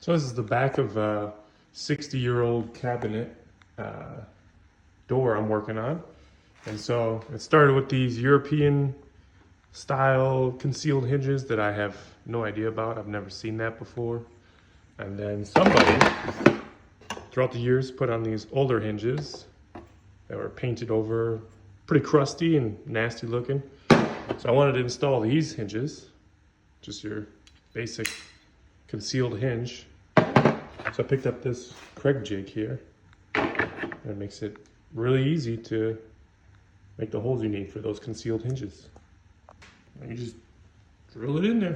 So this is the back of a 60-year-old cabinet door I'm working on. And so it started with these European style concealed hinges that I have no idea about. I've never seen that before. And then somebody, throughout the years, put on these older hinges that were painted over, pretty crusty and nasty looking. So I wanted to install these hinges, just your basic concealed hinge. So I picked up this Craig jig here, and it makes it really easy to make the holes you need for those concealed hinges. And you just drill it in there.